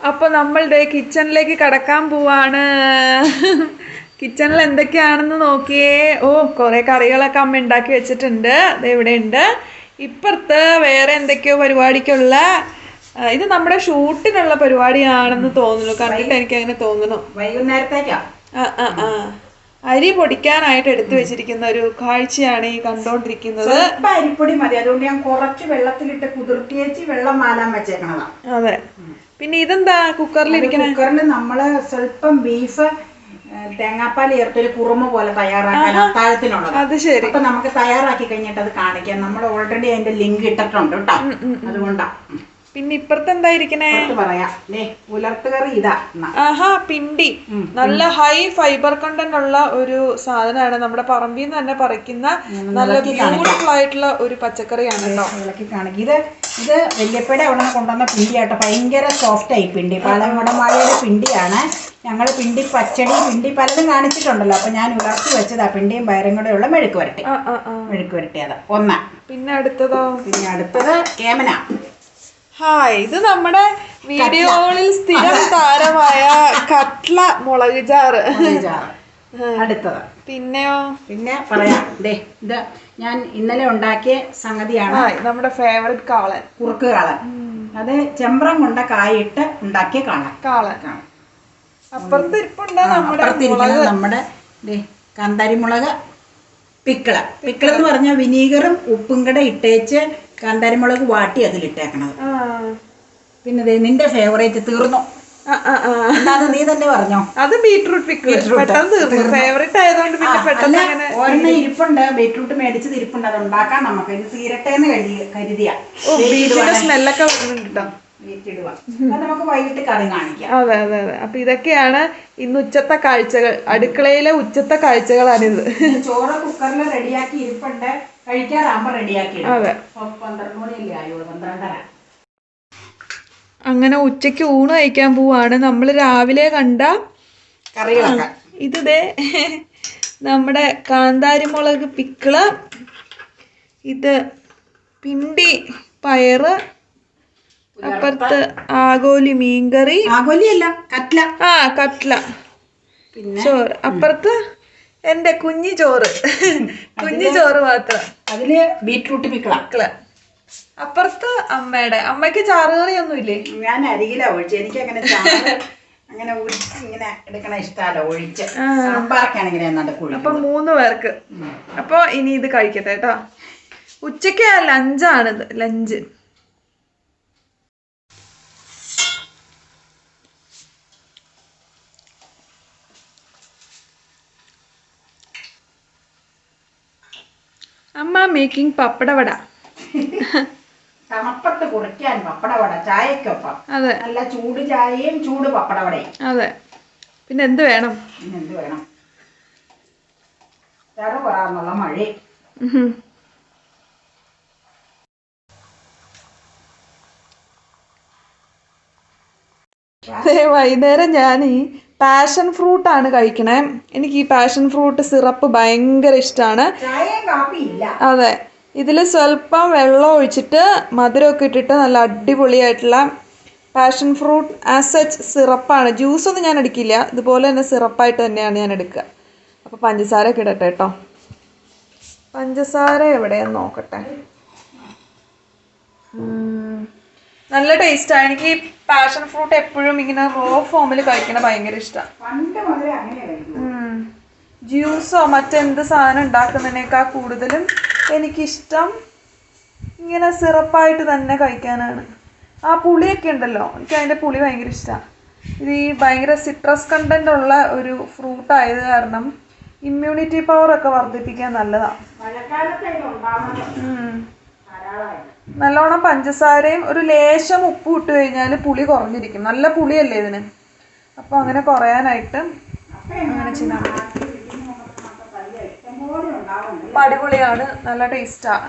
അപ്പോൾ നമ്മളുടെ കിച്ചണിലേക്ക് കടക്കാൻ പോവാണ്. കിച്ചണിൽ എന്തൊക്കെയാണെന്ന് നോക്കിയേ. ഓ, കുറേ കറികളൊക്കെ അമ്മ ഉണ്ടാക്കി വെച്ചിട്ടുണ്ട്. അത് ഇവിടെ ഉണ്ട്. ഇപ്പുറത്ത് വേറെ എന്തൊക്കെയോ പരിപാടിക്കുള്ള ഇത് നമ്മുടെ ഷൂട്ടിനുള്ള പരിപാടിയാണെന്ന് തോന്നുന്നു. കണ്ടിട്ട് എനിക്ക് അങ്ങനെ തോന്നുന്നു. വൈകുന്നേരത്തേക്കാ. അരി പൊടിക്കാനായിട്ട് എടുത്തു വെച്ചിരിക്കുന്ന ഒരു കാഴ്ചയാണ് ഈ കണ്ടോണ്ടിരിക്കുന്നത്. അരിപ്പൊടി മതി, അതുകൊണ്ട് ഞാൻ കുറച്ച് വെള്ളത്തിലിട്ട് കുതിർത്തിയേച്ച് വെള്ളം മാലാൻ വെച്ചേക്കണതാ. അതെ. പിന്നെ ഇതെന്താ കുക്കറിലിരിക്കണ? കുക്കറിൽ നമ്മള് സ്വല്പം ബീഫ് തേങ്ങാപ്പാൽ ചേർത്തൊരു കുറുമ പോലെ തയ്യാറാക്കാൻ അത്താഴത്തിനുള്ളത്. അത് ശരി. അപ്പൊ നമുക്ക് തയ്യാറാക്കി കഴിഞ്ഞിട്ട് അത് കാണിക്കാം. നമ്മൾ ഓൾറെഡി അതിന്റെ ലിങ്ക് ഇട്ടിട്ടുണ്ട് കേട്ടോ, അതുകൊണ്ടാ. പിന്നെ ഇപ്പുറത്ത് എന്തായിരിക്കണേ പറയാ, പുലർത്തുകറി ഇതാ. ആഹാ, പിണ്ടി. നല്ല ഹൈ ഫൈബർ കണ്ടന്റ് ഉള്ള ഒരു സാധനമാണ്. നമ്മുടെ പറമ്പിൽ നിന്ന് തന്നെ പറിക്കുന്ന നല്ല ബ്യൂട്ടിഫുൾ ആയിട്ടുള്ള ഒരു പച്ചക്കറിയാണ് കേട്ടോ. വിളക്കി കാണിക്കും. ഇത് വല്യപ്പയുടെ അവിടെ കൊണ്ടുവന്ന പിണ്ടിയാട്ടോ. ഭയങ്കര സോഫ്റ്റ് ആയി പിണ്ടി. പാലങ്ങോടമാഴയുടെ പിണ്ടിയാണ്. ഞങ്ങൾ പിണ്ടി പച്ചടി, പിണ്ടി പലതും കാണിച്ചിട്ടുണ്ടല്ലോ. അപ്പൊ ഞാൻ ഉലർത്തി വെച്ചതാ പിണ്ടിയും പയറും കൂടെ ഉള്ള മെഴുക്ക് വരട്ടി. അത് ഒന്നാ. പിന്നെ അടുത്തതോ? പിന്നെ അടുത്തത് കേമന. ഹായ്, ഇത് നമ്മുടെ വീഡിയോകളിൽ സ്ഥിരം താരമായ കട്ട്ല മുളക് ചാറ്. അടുത്തത് പിന്നെയോ? പിന്നെ പറയാം, ഇത് ഞാൻ ഇന്നലെ ഉണ്ടാക്കിയ സംഗതിയാണ്. നമ്മുടെ ഫേവറേറ്റ് കാളൻ, കുറുക്ക് കാളൻ. അത് ചെമ്പ്രം കൊണ്ട കായിട്ട് ഉണ്ടാക്കിയ കാളൻ. അപ്പുറത്ത് ഇരിപ്പുണ്ട് നമ്മുടെ കാന്താരിമുളക് പിക്കിള്. പിക്കിളെന്ന് പറഞ്ഞാൽ വിനീഗറും ഉപ്പും കൂടെ ഇട്ടേച്ച് കാന്താരിമുളക് വാട്ടി അതിലിട്ടേക്കണത്. പിന്നെ നിന്റെ ഫേവറേറ്റ് തീർന്നു. നീ തന്നെ പറഞ്ഞോ. അത് ബീട്രൂട്ട് പിക്കിൾ. ഫേവറേറ്റ് ആയതുകൊണ്ട് പിന്നെ പെട്ടെന്ന് ഒരെണ്ണം ഇരിപ്പുണ്ട്, ബീട്രൂട്ട് മേടിച്ചത് ഇരിപ്പുണ്ട്. അത് ഉണ്ടാക്കാൻ നമുക്ക് ഇത് തീരട്ടെ എന്ന് കരുതിയാ. സ്മെല്ലൊക്കെ വരുന്നുണ്ട്. നമുക്ക് വൈകിട്ട് കറി കാണിക്കാം. അതെ അതെ അതെ. അപ്പൊ ഇതൊക്കെയാണ് ഇന്ന് ഉച്ചത്തെ കാഴ്ചകൾ. അടുക്കളയിലെ ഉച്ചത്തെ കാഴ്ചകളാണിത്. ചോറ് കുക്കറിൽ റെഡിയാക്കി ഇരിപ്പുണ്ട്. കഴിക്കാറാകുമ്പോ റെഡിയാക്കി. അതെ. 12 മണിയല്ലേ ആയുള്ളൂ, 12:30. അങ്ങനെ ഉച്ചയ്ക്ക് ഊണ് കഴിക്കാൻ പോവാണ്. നമ്മൾ രാവിലെ കണ്ട കറികളൊക്കെ. ഇത് നമ്മുടെ കാന്താരിമുളക് പിക്കിള്, ഇത് പിണ്ടി പയറ്, അപ്പുറത്ത് ആഗോലി മീൻകറി. ആഗോലിയല്ല, കട്ട്ല. കട്ട്ല. പിന്നെ ചോറ് അപ്പുറത്ത് എന്റെ കുഞ്ഞി ചോറ് മാത്രം. അതില് ബീട്രൂട്ട് പിക്കിള്. അപ്പുറത്ത് അമ്മയ്ക്ക് ചാറുകറിയൊന്നും ഇല്ലേ? ഞാൻ അരികില ഒഴിച്ച്. എനിക്ക് അങ്ങനെ അങ്ങനെ ഇങ്ങനെ എടുക്കണ ഇഷ്ടമല്ല. ഒഴിച്ച് സാമ്പാറൊക്കെ ആണെങ്കിൽ നടക്കൂല. അപ്പൊ 3 പേർക്ക്. അപ്പൊ ഇനി ഇത് കഴിക്കട്ടെ കേട്ടോ. ഉച്ചക്ക് ലഞ്ചാണിത്, ലഞ്ച്. അമ്മ മേക്കിംഗ് പപ്പടവട. തണുപ്പത്ത് കുടിക്കാൻ പപ്പടവട ചായക്കൊപ്പം. അതെ, നല്ല ചൂട് ചായയും ചൂട് പപ്പടവടയും. അതെ. പിന്നെ എന്ത് വേണം? ചെറുപറാന്നുള്ള മഴ. വൈകുന്നേരം ഞാൻ ഈ പാഷൻ ഫ്രൂട്ടാണ് കഴിക്കണേ. എനിക്ക് ഈ പാഷൻ ഫ്രൂട്ട് സിറപ്പ് ഭയങ്കര ഇഷ്ടമാണ്. അതെ, ഇതിൽ സ്വല്പം വെള്ളം ഒഴിച്ചിട്ട് മധുരമൊക്കെ ഇട്ടിട്ട് നല്ല അടിപൊളിയായിട്ടുള്ള പാഷൻ ഫ്രൂട്ട് ആസ് സച്ച് സിറപ്പാണ്. ജ്യൂസൊന്നും ഞാൻ അടിക്കില്ല, ഇതുപോലെ തന്നെ സിറപ്പായിട്ട് തന്നെയാണ് ഞാൻ എടുക്കുക. അപ്പോൾ പഞ്ചസാര ഒക്കെ ഇടട്ടെ കേട്ടോ. പഞ്ചസാര എവിടെയെന്ന് നോക്കട്ടെ. നല്ല ടേസ്റ്റാണ്. എനിക്ക് ഈ പാഷൻ ഫ്രൂട്ട് എപ്പോഴും ഇങ്ങനെ റോ ഫോമിൽ കഴിക്കണ ഭയങ്കര ഇഷ്ടമാണ്. ജ്യൂസോ മറ്റെന്ത് സാധനം ഉണ്ടാക്കുന്നതിനേക്കാൾ കൂടുതലും എനിക്കിഷ്ടം ഇങ്ങനെ സിറപ്പായിട്ട് തന്നെ കഴിക്കാനാണ്. ആ പുളിയൊക്കെ ഉണ്ടല്ലോ, എനിക്ക് അതിൻ്റെ പുളി ഭയങ്കര ഇഷ്ടമാണ്. ഇത് ഈ ഭയങ്കര സിട്രസ് കണ്ടന്റ് ഉള്ള ഒരു ഫ്രൂട്ട് ആയത് കാരണം ഇമ്മ്യൂണിറ്റി പവറൊക്കെ വർദ്ധിപ്പിക്കാൻ നല്ലതാണ്. നല്ലോണം പഞ്ചസാരയും ഒരു ലേശം ഉപ്പും ഇട്ട് കഴിഞ്ഞാൽ പുളി കുറഞ്ഞിരിക്കും. നല്ല പുളിയല്ലേ ഇതിന്. അപ്പോൾ അങ്ങനെ കുറയാനായിട്ട് അങ്ങനെ ചെയ്താൽ മതി. അടിപൊളിയാണ്, നല്ല ടേസ്റ്റാണ്.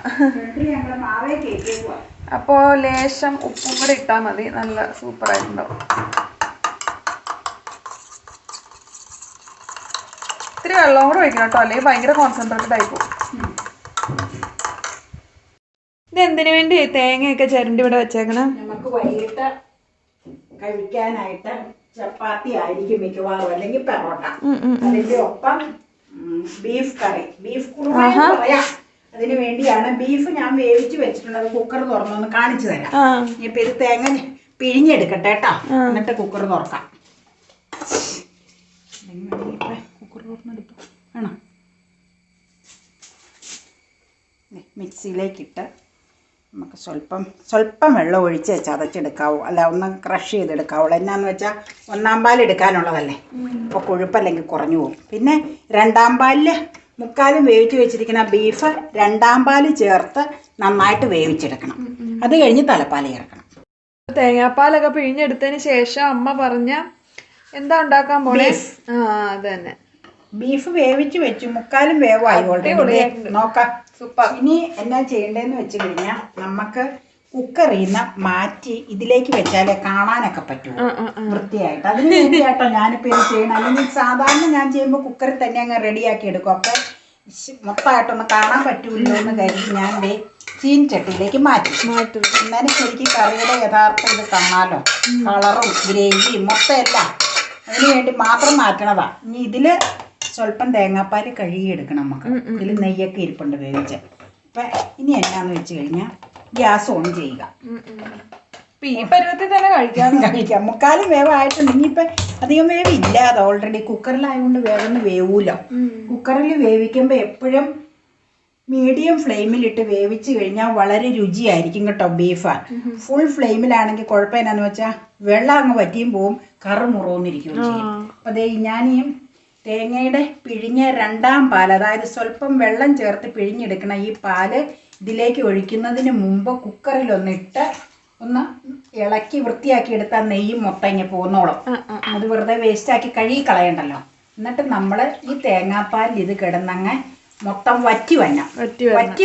അപ്പോൾ ലേശം ഉപ്പും കൂടെ ഇട്ടാൽ മതി, നല്ല സൂപ്പറായിട്ടുണ്ടാവും. ഇത്തിരി വെള്ളം കൂടെ ഒഴിക്കണം കേട്ടോ, അല്ലെങ്കിൽ ഭയങ്കര കോൺസെൻട്രേറ്റഡ് ആയിപ്പോകും. ഇതെന്തിനു വേണ്ടി തേങ്ങയൊക്കെ ചിരണ്ടി ഇവിടെ വെച്ചേക്കണം? നമുക്ക് വൈകിട്ട് കഴിക്കാനായിട്ട് ചപ്പാത്തി ആയിരിക്കും മിക്കവാറും, അല്ലെങ്കിൽ പെറോട്ട. അതിന്റെ ഒപ്പം ബീഫ് കറി, ബീഫ് കുറുമ പറയാം. അതിന് വേണ്ടിയാണ് ബീഫ് ഞാൻ വേവിച്ച് വെച്ചിട്ടുള്ളത്. കുക്കർ തുറന്നൊന്ന് കാണിച്ചു തരാം. ഇനിയിപ്പോ ഇത് തേങ്ങ പിഴിഞ്ഞെടുക്കട്ടെ കേട്ടോ, എന്നിട്ട് കുക്കർ തുറക്കാം. കുക്കർ തുറന്നെടുത്തു വേണോ? മിക്സിയിലേക്കിട്ട് നമുക്ക് സ്വല്പം വെള്ളം ഒഴിച്ച് ചതച്ചെടുക്കാവൂ, അല്ല ഒന്ന് ക്രഷ് ചെയ്തെടുക്കാവുള്ളൂ. എന്നാന്ന് വെച്ചാൽ ഒന്നാം പാൽ എടുക്കാനുള്ളതല്ലേ, അപ്പോൾ കൊഴുപ്പല്ലെങ്കിൽ കുറഞ്ഞു പോകും. പിന്നെ രണ്ടാം പാലിൽ മുക്കാലും വേവിച്ച് വെച്ചിരിക്കുന്ന ബീഫ് രണ്ടാം പാൽ ചേർത്ത് നന്നായിട്ട് വേവിച്ചെടുക്കണം. അത് കഴിഞ്ഞ് തലപ്പാൽ ചേർക്കണം. തേങ്ങാപ്പാലൊക്കെ പിഴിഞ്ഞെടുത്തതിന് ശേഷം അമ്മ പറഞ്ഞ എന്താ ഉണ്ടാക്കാൻ പോണേ? അത് തന്നെ, ബീഫ് വേവിച്ച് വെച്ചു, മുക്കാലും വേവായി ഓൾറെഡി. നോക്കാം. ഇനി എന്നാ ചെയ്യേണ്ടതെന്ന് വെച്ച് കഴിഞ്ഞാൽ നമുക്ക് കുക്കറിൽ നിന്ന് മാറ്റി ഇതിലേക്ക് വെച്ചാലേ കാണാനൊക്കെ പറ്റുമോ വൃത്തിയായിട്ട്. അതിന് വേണ്ടിയാട്ടോ ഞാനിപ്പോൾ ഇത് ചെയ്യണം. അല്ലെങ്കിൽ സാധാരണ ഞാൻ ചെയ്യുമ്പോൾ കുക്കറിൽ തന്നെ അങ്ങ് റെഡിയാക്കി എടുക്കും. അപ്പം മൊത്തമായിട്ടൊന്ന് കാണാൻ പറ്റൂല്ലോ എന്ന് കരുതി ഞാൻ ചീൻചട്ടിയിലേക്ക് മാറ്റും. എന്നാലും ശരിക്കും കറിയുടെ യഥാർത്ഥം ഇത് കാണാമല്ലോ, കളറും ഗ്രേവിയും മൊത്തം എല്ലാം. അതിന് വേണ്ടി മാത്രം മാറ്റണതാ. ഇനി ഇതിൽ സ്വല്പം തേങ്ങാപ്പാൽ കഴുകിയെടുക്കണം നമുക്ക്. ഇതിൽ നെയ്യൊക്കെ ഇരിപ്പുണ്ട് വേവിച്ച്. അപ്പം ഇനി എന്നാന്ന് വെച്ച് കഴിഞ്ഞാൽ ഗ്യാസ് ഓൺ ചെയ്യുക. ഈ പരുവത്തിൽ തന്നെ കഴിക്കാം. മുക്കാലും വേവായിട്ടുണ്ട്. ഇനിയിപ്പം അധികം വേവില്ല, അത് ഓൾറെഡി കുക്കറിലായതുകൊണ്ട് വേഗം വേവൂലോ. കുക്കറിൽ വേവിക്കുമ്പോൾ എപ്പോഴും മീഡിയം ഫ്ലെയിമിലിട്ട് വേവിച്ച് കഴിഞ്ഞാൽ വളരെ രുചിയായിരിക്കും കേട്ടോ ബീഫ്. ഫുൾ ഫ്ലെയിമിലാണെങ്കിൽ കുഴപ്പം എന്നാന്ന് വെച്ചാൽ വെള്ളം അങ്ങ് വറ്റിയും പോവും, കറുമുറോന്നിരിക്കുകയും ചെയ്യും. അപ്പം അതേ ഞാൻ ഈ തേങ്ങയുടെ പിഴിഞ്ഞ രണ്ടാം പാൽ, അതായത് സ്വല്പം വെള്ളം ചേർത്ത് പിഴിഞ്ഞെടുക്കണം ഈ പാല് ഇതിലേക്ക് ഒഴിക്കുന്നതിന് മുമ്പ് കുക്കറിലൊന്നിട്ട് ഒന്ന് ഇളക്കി വൃത്തിയാക്കി എടുത്താൽ നെയ്യും മൊത്തം ഇങ്ങനെ പോന്നോളും. അത് വെറുതെ വേസ്റ്റാക്കി കഴുകി കളയണ്ടല്ലോ. എന്നിട്ട് നമ്മൾ ഈ തേങ്ങാപ്പാലിൽ ഇത് കിടന്നങ്ങ് മൊത്തം വറ്റി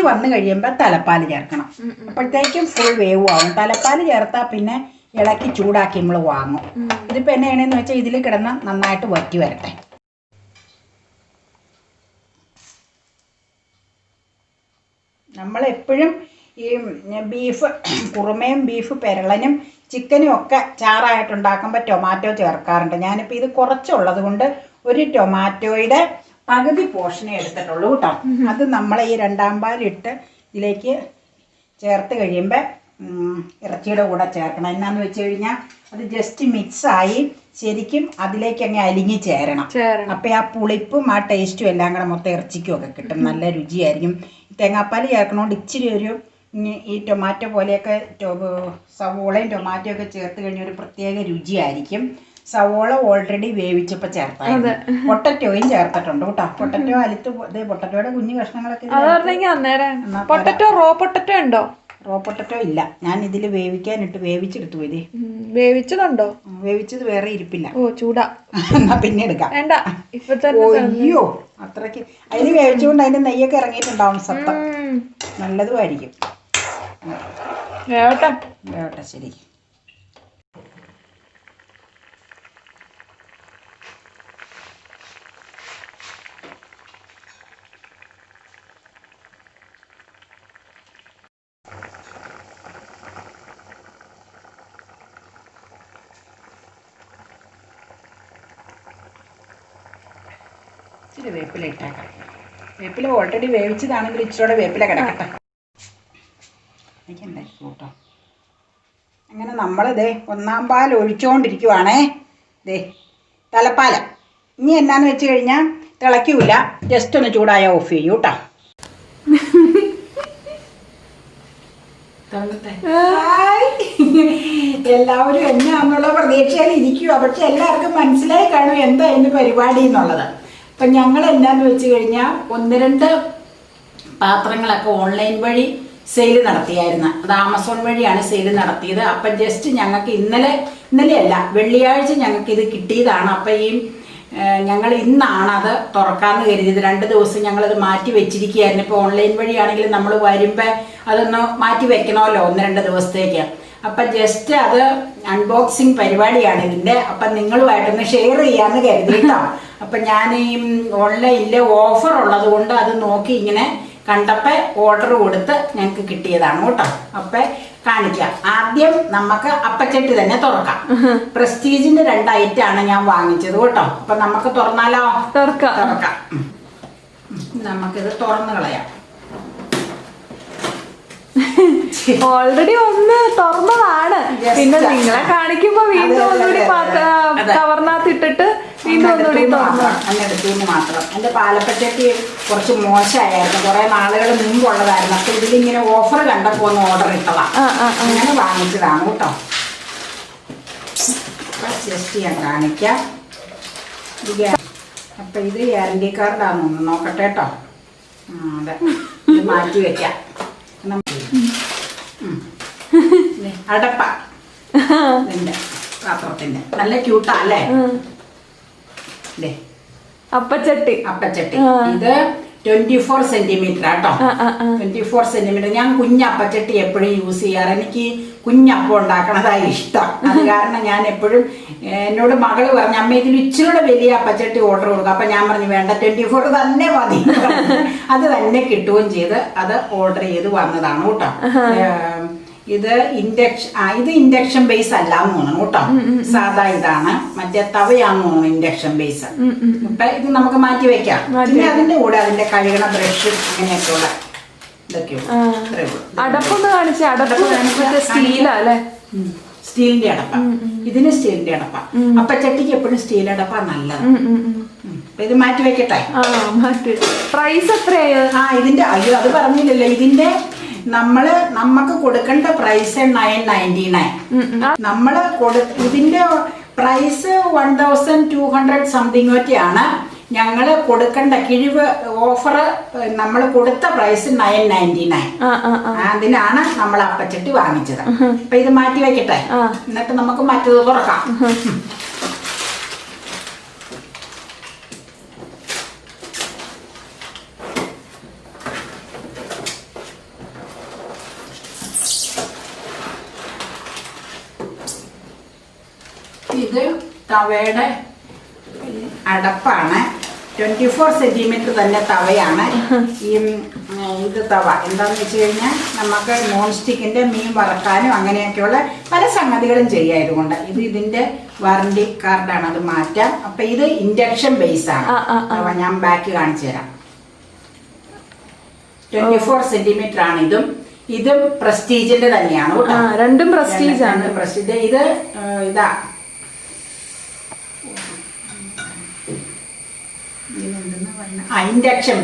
വന്നു കഴിയുമ്പോൾ തലപ്പാൽ ചേർക്കണം. അപ്പോഴത്തേക്കും ഫുൾ വേവും ആവും. തലപ്പാൽ ചേർത്താൽ പിന്നെ ഇളക്കി ചൂടാക്കി നമ്മൾ വാങ്ങും. ഇതിപ്പോൾ എന്നാ ചെയ്യണമെന്ന് വെച്ചാൽ ഇതിൽ കിടന്ന് നന്നായിട്ട് വറ്റി വരട്ടെ. നമ്മളെപ്പോഴും ഈ ബീഫ് കുറുമയും ബീഫ് പെരളനും ചിക്കനും ഒക്കെ ചാറായിട്ടുണ്ടാക്കുമ്പോൾ ടൊമാറ്റോ ചേർക്കാറുണ്ട്. ഞാനിപ്പോൾ ഇത് കുറച്ചുള്ളത് കൊണ്ട് ഒരു ടൊമാറ്റോയുടെ പകുതി പോർഷനേ എടുത്തിട്ടുള്ളൂ കേട്ടോ. അത് നമ്മൾ ഈ രണ്ടാം പാലിട്ട് ഇതിലേക്ക് ചേർത്ത് കഴിയുമ്പോൾ ഇറച്ചിയുടെ കൂടെ ചേർക്കണം. എന്നാന്ന് വെച്ച് കഴിഞ്ഞാൽ അത് ജസ്റ്റ് മിക്സായി ശരിക്കും അതിലേക്ക് അങ്ങ് അലിഞ്ഞ് ചേരണം. അപ്പം ആ പുളിപ്പും ആ ടേസ്റ്റും എല്ലാം കൂടെ മൊത്തം ഇറച്ചിക്കും ഒക്കെ കിട്ടും. നല്ല രുചിയായിരിക്കും. തേങ്ങാപ്പാൽ ചേർക്കണോണ്ട് ഇച്ചിരി ഒരു ഈ ടൊമാറ്റോ പോലെയൊക്കെ സവോളയും ടൊമാറ്റോ ഒക്കെ ചേർത്ത് കഴിഞ്ഞ ഒരു പ്രത്യേക രുചിയായിരിക്കും. സവോള ഓൾറെഡി വേവിച്ചപ്പോൾ ചേർത്തായിരുന്നു. പൊട്ടറ്റോയും ചേർത്തിട്ടുണ്ട് കേട്ടോ. പൊട്ടറ്റോ അലുത്ത് പൊട്ടറ്റോയുടെ കുഞ്ഞു കഷ്ണങ്ങളൊക്കെ. റോ പൊട്ടറ്റോ ഇല്ല, ഞാൻ ഇതിൽ വേവിക്കാനിട്ട് വേവിച്ചെടുത്തു. ഇത് വേവിച്ചതുണ്ടോ? വേവിച്ചത് വേറെ ഇരിപ്പില്ല. ഓ ചൂടാ, എന്നാ പിന്നെ എടുക്കാം. അയ്യോ അത്രയ്ക്ക് അതിന് വേവിച്ചുകൊണ്ട് അതിന്റെ നെയ്യൊക്കെ ഇറങ്ങിയിട്ടുണ്ടാവും. സത്തം നല്ലതുമായിരിക്കും. വേവട്ടെ ശരി. ഇച്ചിരി വേപ്പില ഇട്ടേക്കാം. വേപ്പില ഓൾറെഡി വേവിച്ചതാണെങ്കിൽ ഇച്ചിരിയോടെ വേപ്പില കിടക്കട്ടെ. എനിക്കുണ്ടാക്കി കേട്ടോ. അങ്ങനെ നമ്മളിതേ ഒന്നാം പാൽ ഒഴിച്ചുകൊണ്ടിരിക്കുവാണേ. ദേ തലപ്പാൽ. ഇനി എന്നാന്ന് വെച്ച് കഴിഞ്ഞാൽ തിളയ്ക്കൂല, ജസ്റ്റ് ഒന്ന് ചൂടായ ഓഫ് ചെയ്യൂ കേട്ടോ. എല്ലാവരും എന്നാന്നുള്ള പ്രതീക്ഷയിൽ ഇരിക്കുക. പക്ഷെ എല്ലാവർക്കും മനസ്സിലായി കാണും എന്താ ഇന്ന് പരിപാടി എന്നുള്ളത്. അപ്പം ഞങ്ങൾ എന്നാന്ന് വെച്ച് കഴിഞ്ഞാൽ 1-2 പാത്രങ്ങളൊക്കെ ഓൺലൈൻ വഴി സെയിൽ നടത്തിയായിരുന്നു. അത് ആമസോൺ വഴിയാണ് സെയിൽ നടത്തിയത്. അപ്പം ജസ്റ്റ് ഞങ്ങൾക്ക് ഇന്നലെയല്ല വെള്ളിയാഴ്ച ഞങ്ങൾക്ക് ഇത് കിട്ടിയതാണ്. അപ്പം ഈ ഞങ്ങൾ ഇന്നാണ് അത് തുറക്കാമെന്ന് കരുതിയത്. 2 ദിവസം ഞങ്ങളത് മാറ്റി വെച്ചിരിക്കുകയായിരുന്നു. ഇപ്പോൾ ഓൺലൈൻ വഴിയാണെങ്കിൽ നമ്മൾ വരുമ്പോൾ അതൊന്ന് മാറ്റി വെക്കണമല്ലോ 1-2 ദിവസത്തേക്ക്. അപ്പം ജസ്റ്റ് അത് അൺബോക്സിങ് പരിപാടിയാണ് ഇതിൻ്റെ. അപ്പം നിങ്ങളുമായിട്ടൊന്ന് ഷെയർ ചെയ്യാമെന്ന് കരുതിയിട്ടോ. അപ്പം ഞാൻ ഈ ഓൺലൈനിൽ ഓഫർ ഉള്ളത് കൊണ്ട് അത് നോക്കി ഇങ്ങനെ കണ്ടപ്പോൾ ഓർഡർ കൊടുത്ത് ഞങ്ങൾക്ക് കിട്ടിയതാണ് കേട്ടോ. അപ്പം കാണിക്കാം. ആദ്യം നമുക്ക് അപ്പച്ചട്ടി തന്നെ തുറക്കാം. പ്രസ്റ്റീജിന്റെ 2 ഐറ്റാണ് ഞാൻ വാങ്ങിച്ചത് കേട്ടോ. അപ്പൊ നമുക്ക് തുറന്നാലോ? തുറക്കാം. നമുക്കിത് തുറന്നു കളയാം. ഓൾറെഡി ഒന്ന് തുറന്നതാണ്. പിന്നെ നിങ്ങളെ കാണിക്കുമ്പോ വീണ്ടും ഒന്നുകൂടി കവറിനകത്ത് ഇട്ടിട്ട് വീണ്ടും ഒന്നുകൂടി തുറന്നു മാത്രം. എന്റെ പാലപ്പച്ചട്ടി കുറച്ച് മോശമായിരുന്നു, കുറെ നാളുകൾ മുമ്പുള്ളതായിരുന്നു. അപ്പൊ ഇതിലിങ്ങനെ ഓഫർ കണ്ടപ്പോ ഒന്ന് ഓർഡർ ഇട്ടതാ, അങ്ങനെ വാങ്ങിച്ചതാണ് കേട്ടോ. ജസ്റ്റ് ഞാൻ കാണിക്കാം. അപ്പൊ ഇത് ഗ്യാരണ്ടി കാർഡാണെന്ന് നോക്കട്ടെ കേട്ടോ. അതെ, ഇത് മാറ്റി വെക്കാം. അടപ്പ ഇതിന്റെ പാത്രത്തിന്റെ നല്ല ക്യൂട്ടാ അല്ലേ? അപ്പച്ചട്ടി ഇത് 24 സെന്റിമീറ്റർ ആട്ടോ. 24 സെന്റിമീറ്റർ. ഞാൻ കുഞ്ഞപ്പച്ചട്ടി എപ്പോഴും യൂസ് ചെയ്യാറ്. എനിക്ക് കുഞ്ഞപ്പം ഉണ്ടാക്കണതായി ഇഷ്ടം. അത് കാരണം ഞാൻ എപ്പോഴും, എന്നോട് മകള് പറഞ്ഞു അമ്മ ഇതിൽ ഇച്ചിരി വലിയ അപ്പച്ചട്ടി ഓർഡർ കൊടുക്കുക. അപ്പൊ ഞാൻ പറഞ്ഞു വേണ്ട, 24 തന്നെ മതി. അത് തന്നെ കിട്ടുകയും ചെയ്ത് അത് ഓർഡർ ചെയ്ത് വന്നതാണ് കേട്ടോ. ഇത് ഇൻഡക്ഷൻ ബേസ് അല്ലാന്ന് തോന്നുന്നു കേട്ടോ. സാധാ ഇതാണ്, മറ്റേ തവയാന്ന് തോന്നുന്നു ഇൻഡക്ഷൻ ബേസ്. ഇപ്പൊ ഇത് നമുക്ക് മാറ്റി വെക്കാം. പിന്നെ അതിന്റെ കൂടെ അതിന്റെ കഴുകണ ബ്രഷ് അങ്ങനെയൊക്കെയുള്ള അടപ്പൊന്ന് കാണിച്ച സ്റ്റീലിന്റെ അടപ്പ. ഇതിന് സ്റ്റീലിന്റെ അടപ്പ. അപ്പച്ചട്ടിക്ക് എപ്പോഴും സ്റ്റീൽ അടപ്പ നല്ലത്. ഇത് മാറ്റി വെക്കട്ടെ. പ്രൈസ് എത്രയായോ? ഇതിന്റെ അയ്യോ അത് പറഞ്ഞില്ലല്ലോ. ഇതിന്റെ നമുക്ക് കൊടുക്കേണ്ട പ്രൈസ് 999. ഇതിന്റെ പ്രൈസ് 1200 സംതിങ് ഒക്കെയാണ്. ഞങ്ങള് കൊടുക്കേണ്ട കിഴിവ് ഓഫർ നമ്മൾ കൊടുത്ത പ്രൈസ് 999. അതിനാണ് നമ്മൾ അപ്പച്ചട്ടി വാങ്ങിച്ചത്. അപ്പൊ ഇത് മാറ്റി വെക്കട്ടെ, എന്നിട്ട് നമുക്ക് മറ്റത് തുറക്കാം. ഇത് തവയുടെ അടപ്പാണ്. 24 സെന്റിമീറ്റർ തന്നെ തവയാണ്. ഇത് തവ എന്താന്ന് വെച്ച് കഴിഞ്ഞാൽ നമുക്ക് നോൺ സ്റ്റിക്കിന്റെ മീൻ വറക്കാനും അങ്ങനെയൊക്കെയുള്ള പല സംഗതികളും ചെയ്യായതുകൊണ്ട് ഇതിന്റെ വാറണ്ടി കാർഡാണ്. അത് മാറ്റാം. അപ്പൊ ഇത് ഇൻഡക്ഷൻ ബേസ് ആണ്. ഞാൻ ബാക്ക് കാണിച്ചു തരാം. 24 സെന്റിമീറ്റർ ആണ് ഇതും പ്രസ്റ്റീജിന്റെ തന്നെയാണ്. രണ്ടും പ്രസ്റ്റീജ് ആണ്. പ്രസ്റ്റീജ് ഇത് ഇതാ ഇൻഡക്ഷൻ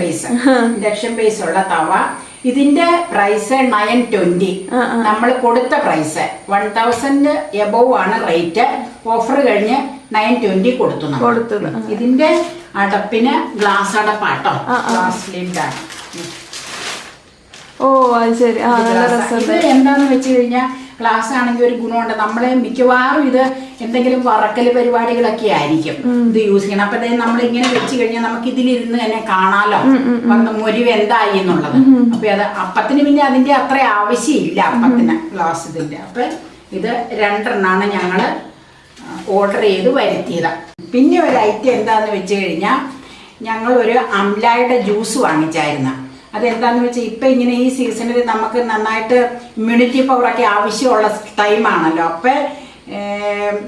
ബേസ് ഉള്ള തവ. ഇതിന്റെ പ്രൈസ് 920. നമ്മൾ കൊടുത്ത പ്രൈസ് 1000 എബോവ് ആണ് റേറ്റ്. ഓഫർ കഴിഞ്ഞ് 920 കൊടുത്തു. ഇതിന്റെ അടപ്പിന് ഗ്ലാസ് അടപ്പാട്ടോ, ഗ്ലാസ് ലിഡാണ്. അത് ശരി. ഇത് എന്താന്ന് വെച്ച് കഴിഞ്ഞാൽ ഗ്ലാസ് ആണെങ്കിൽ ഒരു ഗുണമുണ്ട്. നമ്മള് മിക്കവാറും ഇത് എന്തെങ്കിലും വറക്കല് പരിപാടികളൊക്കെ ആയിരിക്കും ഇത് യൂസ് ചെയ്യണം. അപ്പൊ നമ്മൾ ഇങ്ങനെ വെച്ച് കഴിഞ്ഞാൽ നമുക്ക് ഇതിലിരുന്ന് തന്നെ കാണാലോ മൊരിവ് എന്തായി എന്നുള്ളത്. അപ്പൊ അത് അപ്പത്തിന് പിന്നെ അതിന്റെ അത്ര ആവശ്യമില്ല. അപ്പത്തിന് ഗ്ലാസ് ഇതിന്റെ. അപ്പൊ ഇത് 2 എണ്ണാണ് ഞങ്ങള് ഓർഡർ ചെയ്ത് വരുത്തിയത്. പിന്നെ ഒരു ഐറ്റം എന്താന്ന് വെച്ച് കഴിഞ്ഞാൽ ഞങ്ങൾ ഒരു അംലയുടെ ജ്യൂസ് വാങ്ങിച്ചായിരുന്നു. അതെന്താന്ന് വെച്ചാൽ ഇപ്പൊ ഇങ്ങനെ ഈ സീസണിൽ നമുക്ക് നന്നായിട്ട് ഇമ്മ്യൂണിറ്റി പവറൊക്കെ ആവശ്യമുള്ള ടൈമാണല്ലോ. അപ്പൊ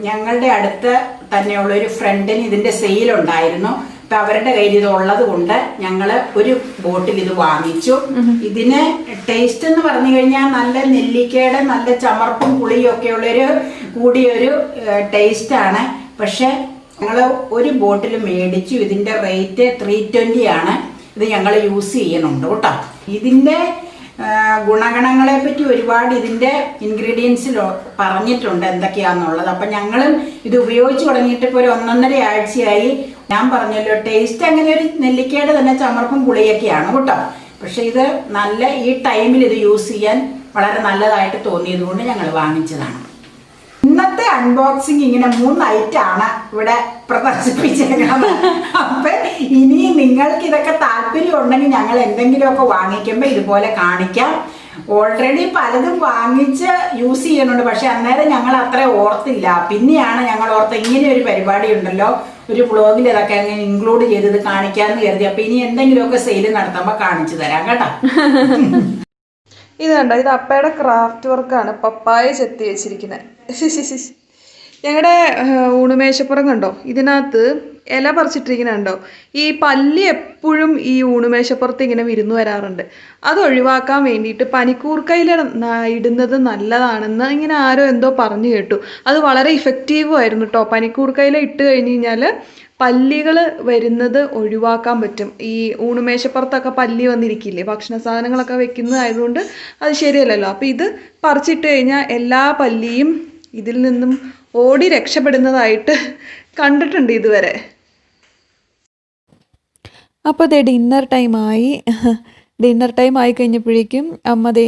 ഞങ്ങളുടെ അടുത്ത് തന്നെയുള്ള ഒരു ഫ്രണ്ടിന് ഇതിന്റെ സെയിലുണ്ടായിരുന്നു. അപ്പൊ അവരുടെ കയ്യിൽ ഇത് ഉള്ളത് കൊണ്ട് ഞങ്ങൾ ഒരു ബോട്ടിൽ ഇത് വാങ്ങിച്ചു. ഇതിന് ടേസ്റ്റ് എന്ന് പറഞ്ഞു കഴിഞ്ഞാൽ നല്ല നെല്ലിക്കയുടെ നല്ല ചമർപ്പും പുളിയും ഒക്കെ ഉള്ളൊരു കൂടിയൊരു ടേസ്റ്റാണ്. പക്ഷെ ഞങ്ങൾ ഒരു ബോട്ടിൽ മേടിച്ചു. ഇതിന്റെ റേറ്റ് 320 ആണ്. ഇത് ഞങ്ങൾ യൂസ് ചെയ്യുന്നുണ്ട് കേട്ടോ. ഇതിന്റെ ഗുണഗണങ്ങളെ പറ്റി ഒരുപാട് ഇതിന്റെ ഇൻഗ്രീഡിയൻസിൽ പറഞ്ഞിട്ടുണ്ട് എന്തൊക്കെയാന്നുള്ളത്. അപ്പൊ ഞങ്ങളും ഇത് ഉപയോഗിച്ച് തുടങ്ങിയിട്ട് ഇപ്പോൾ ഒരു 1.5 ആഴ്ചയായി. ഞാൻ പറഞ്ഞല്ലോ ടേസ്റ്റ് അങ്ങനെ ഒരു നെല്ലിക്കയുടെ തന്നെ ചമർപ്പും പുളിയൊക്കെയാണ് കേട്ടോ. പക്ഷെ ഇത് നല്ല ഈ ടൈമിൽ ഇത് യൂസ് ചെയ്യാൻ വളരെ നല്ലതായിട്ട് തോന്നിയത് കൊണ്ട് ഞങ്ങൾ വാങ്ങിച്ചതാണ്. ഇന്നത്തെ അൺബോക്സിങ് ഇങ്ങനെ 3 ഐറ്റാണ് ഇവിടെ പ്രദർശിപ്പിച്ചേക്കുന്നത്. അപ്പൊ ഇനി നിങ്ങൾക്ക് ഇതൊക്കെ താല്പര്യം ഉണ്ടെങ്കിൽ ഞങ്ങൾ എന്തെങ്കിലുമൊക്കെ വാങ്ങിക്കുമ്പോൾ ഇതുപോലെ കാണിക്കാം. ഓൾറെഡി പലതും വാങ്ങിച്ച് യൂസ് ചെയ്യുന്നുണ്ട്. പക്ഷെ അന്നേരം ഞങ്ങൾ അത്ര ഓർത്തില്ല. പിന്നെയാണ് ഞങ്ങൾ ഓർത്ത് ഇങ്ങനെ ഒരു പരിപാടി ഉണ്ടല്ലോ, ഒരു വ്ളോഗിൽ ഇതൊക്കെ അങ്ങനെ ഇൻക്ലൂഡ് ചെയ്തത് കാണിക്കാമെന്ന് കരുതി. അപ്പൊ ഇനി എന്തെങ്കിലുമൊക്കെ സെയിൽ നടത്തുമ്പോൾ കാണിച്ചു തരാം കേട്ടോ. ഇത് കണ്ടോ, ഇത് അപ്പയുടെ ക്രാഫ്റ്റ് വർക്കാണ്, പപ്പായ ചെത്തി വെച്ചിരിക്കുന്നത്. ഞങ്ങളുടെ ഊണുമേശപ്പുറം കണ്ടോ, ഇതിനകത്ത് ഇല പറിച്ചിട്ടിരിക്കുന്നുണ്ടോ. ഈ പല്ലി എപ്പോഴും ഈ ഊണുമേശപ്പുറത്ത് ഇങ്ങനെ വിരുന്നു വരാറുണ്ട്. അത് ഒഴിവാക്കാൻ വേണ്ടിയിട്ട് പനിക്കൂർക്കയില ഇടുന്നത് നല്ലതാണെന്ന് ഇങ്ങനെ ആരോ എന്തോ പറഞ്ഞു കേട്ടു. അത് വളരെ ഇഫക്റ്റീവും ആയിരുന്നു കേട്ടോ. പനിക്കൂർക്കയില ഇട്ട് കഴിഞ്ഞ് കഴിഞ്ഞാൽ പല്ലികൾ വരുന്നത് ഒഴിവാക്കാൻ പറ്റും. ഈ ഊണുമേശപ്പുറത്തൊക്കെ പല്ലി വന്നിരിക്കില്ലേ, ഭക്ഷണ സാധനങ്ങളൊക്കെ വെക്കുന്നതായതുകൊണ്ട് അത് ശരിയല്ലല്ലോ. അപ്പോൾ ഇത് പറിച്ചിട്ട് കഴിഞ്ഞാൽ എല്ലാ പല്ലിയും ഇതിൽ നിന്നും ഓടി രക്ഷപ്പെടുന്നതായിട്ട് കണ്ടിട്ടുണ്ട് ഇതുവരെ. അപ്പോൾ അതേ ഡിന്നർ ടൈം ആയി കഴിഞ്ഞപ്പോഴേക്കും അമ്മ ദേ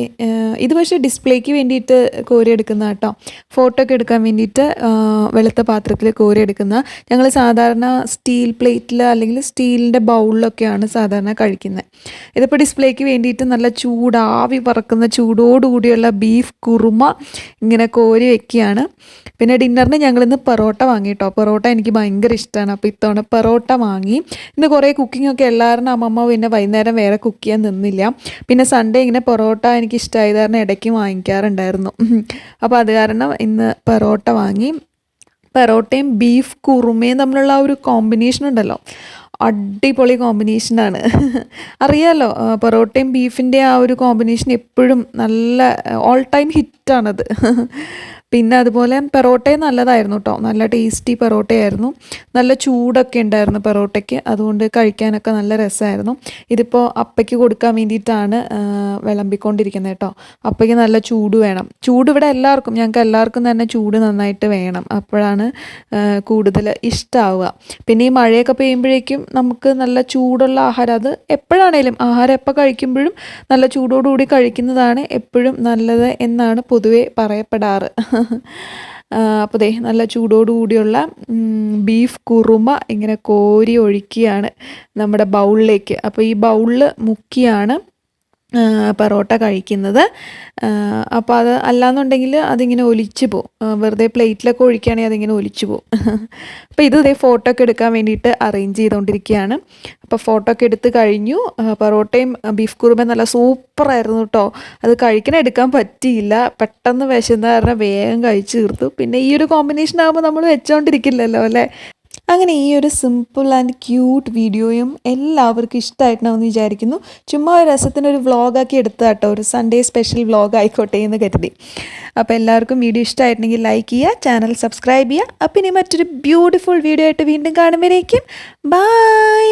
ഇത് പക്ഷേ ഡിസ്പ്ലേക്ക് വേണ്ടിയിട്ട് കോരിയെടുക്കുന്ന കേട്ടോ, ഫോട്ടോ ഒക്കെ എടുക്കാൻ വേണ്ടിയിട്ട് വെളുത്ത പാത്രത്തിൽ കോരിയെടുക്കുന്ന. ഞങ്ങൾ സാധാരണ സ്റ്റീൽ പ്ലേറ്റിൽ അല്ലെങ്കിൽ സ്റ്റീലിൻ്റെ ബൗളിലൊക്കെയാണ് സാധാരണ കഴിക്കുന്നത്. ഇതിപ്പോൾ ഡിസ്പ്ലേക്ക് വേണ്ടിയിട്ട് നല്ല ആവി പറക്കുന്ന ചൂടോടുകൂടിയുള്ള ബീഫ് കുറുമ ഇങ്ങനെ കോരി വെക്കുകയാണ്. പിന്നെ ഡിന്നറിന് ഞങ്ങളിന്ന് പൊറോട്ട വാങ്ങി കേട്ടോ. പൊറോട്ട എനിക്ക് ഭയങ്കര ഇഷ്ടമാണ്. അപ്പോൾ ഇത്തവണ പൊറോട്ട വാങ്ങി. ഇന്ന് കുറേ കുക്കിംഗ് ഒക്കെ എല്ലാവരും അമ്മമ്മ പിന്നെ വൈകുന്നേരം വേറെ കുക്ക് ചെയ്യാൻ നിന്നില്ല. പിന്നെ സൺഡേ ഇങ്ങനെ പൊറോട്ട എനിക്ക് ഇഷ്ടമായത് കാരണം ഇടയ്ക്ക് വാങ്ങിക്കാറുണ്ടായിരുന്നു. അപ്പോൾ അത് കാരണം ഇന്ന് പൊറോട്ട വാങ്ങി. പൊറോട്ടയും ബീഫ് കുറുമയും തമ്മിലുള്ള ആ ഒരു കോമ്പിനേഷൻ ഉണ്ടല്ലോ, അടിപൊളി കോമ്പിനേഷനാണ്. അറിയാമല്ലോ, പൊറോട്ടയും ബീഫിൻ്റെ ആ ഒരു കോമ്പിനേഷൻ എപ്പോഴും നല്ല ഓൾ ടൈം ഹിറ്റാണത്. പിന്നെ അതുപോലെ പൊറോട്ടയും നല്ലതായിരുന്നു കേട്ടോ, നല്ല ടേസ്റ്റി പൊറോട്ടയായിരുന്നു. നല്ല ചൂടൊക്കെ ഉണ്ടായിരുന്നു പൊറോട്ടയ്ക്ക്, അതുകൊണ്ട് കഴിക്കാനൊക്കെ നല്ല രസമായിരുന്നു. ഇതിപ്പോൾ അപ്പയ്ക്ക് കൊടുക്കാൻ വേണ്ടിയിട്ടാണ് വിളമ്പിക്കൊണ്ടിരിക്കുന്നത് കേട്ടോ. അപ്പയ്ക്ക് നല്ല ചൂട് വേണം. ചൂട് ഇവിടെ ഞങ്ങൾക്ക് എല്ലാവർക്കും തന്നെ ചൂട് നന്നായിട്ട് വേണം, അപ്പോഴാണ് കൂടുതൽ ഇഷ്ടമാവുക. പിന്നെ ഈ മഴയൊക്കെ പെയ്യുമ്പോഴേക്കും നമുക്ക് നല്ല ചൂടുള്ള ആഹാരം, അത് എപ്പോഴാണേലും ആഹാരം എപ്പോൾ കഴിക്കുമ്പോഴും നല്ല ചൂടോടുകൂടി കഴിക്കുന്നതാണ് എപ്പോഴും നല്ലത് എന്നാണ് പൊതുവെ പറയപ്പെടാറ്. അപ്പോൾ ദേ നല്ല ചൂടോടുകൂടിയുള്ള ബീഫ് കുറുമ ഇങ്ങനെ കോരി ഒഴിക്കുകയാണ് നമ്മുടെ ബൗളിലേക്ക്. അപ്പോൾ ഈ ബൗളിൽ മുക്കിയാണ് പൊറോട്ട കഴിക്കുന്നത്. അപ്പോൾ അത് അല്ലാന്നുണ്ടെങ്കിൽ അതിങ്ങനെ ഒലിച്ചു പോകും. വെറുതെ പ്ലേറ്റിലൊക്കെ ഒഴിക്കുകയാണെങ്കിൽ അതിങ്ങനെ ഒലിച്ചു പോകും. അപ്പോൾ ഇത് ഇതേ ഫോട്ടോ ഒക്കെ എടുക്കാൻ വേണ്ടിയിട്ട് അറേഞ്ച് ചെയ്തുകൊണ്ടിരിക്കുകയാണ്. അപ്പോൾ ഫോട്ടോ ഒക്കെ എടുത്ത് കഴിഞ്ഞു. പൊറോട്ടയും ബീഫ് കുറുമയും നല്ല സൂപ്പറായിരുന്നു കേട്ടോ. അത് എടുക്കാൻ പറ്റിയില്ല, പെട്ടെന്ന് വിശന്ന കാരണം വേഗം കഴിച്ച് തീർത്തു. പിന്നെ ഈ ഒരു കോമ്പിനേഷൻ ആകുമ്പോൾ നമ്മൾ വെച്ചുകൊണ്ടിരിക്കില്ലല്ലോ അല്ലേ. അങ്ങനെ ഈ ഒരു സിമ്പിൾ ആൻഡ് ക്യൂട്ട് വീഡിയോയും എല്ലാവർക്കും ഇഷ്ടമായിട്ടുണ്ടാവുമെന്ന് വിചാരിക്കുന്നു. ചുമ്മാ ഒരു രസത്തിനൊരു വ്ളോഗാക്കി എടുത്ത കേട്ടോ, ഒരു സൺഡേ സ്പെഷ്യൽ വ്ളോഗ് ആയിക്കോട്ടെ എന്ന് കരുതി. അപ്പോൾ എല്ലാവർക്കും വീഡിയോ ഇഷ്ടമായിട്ടുണ്ടെങ്കിൽ ലൈക്ക് ചെയ്യുക, ചാനൽ സബ്സ്ക്രൈബ് ചെയ്യുക. അപ്പം ഇനി മറ്റൊരു ബ്യൂട്ടിഫുൾ വീഡിയോ ആയിട്ട് വീണ്ടും കാണുമ്പോഴേക്കും ബൈ.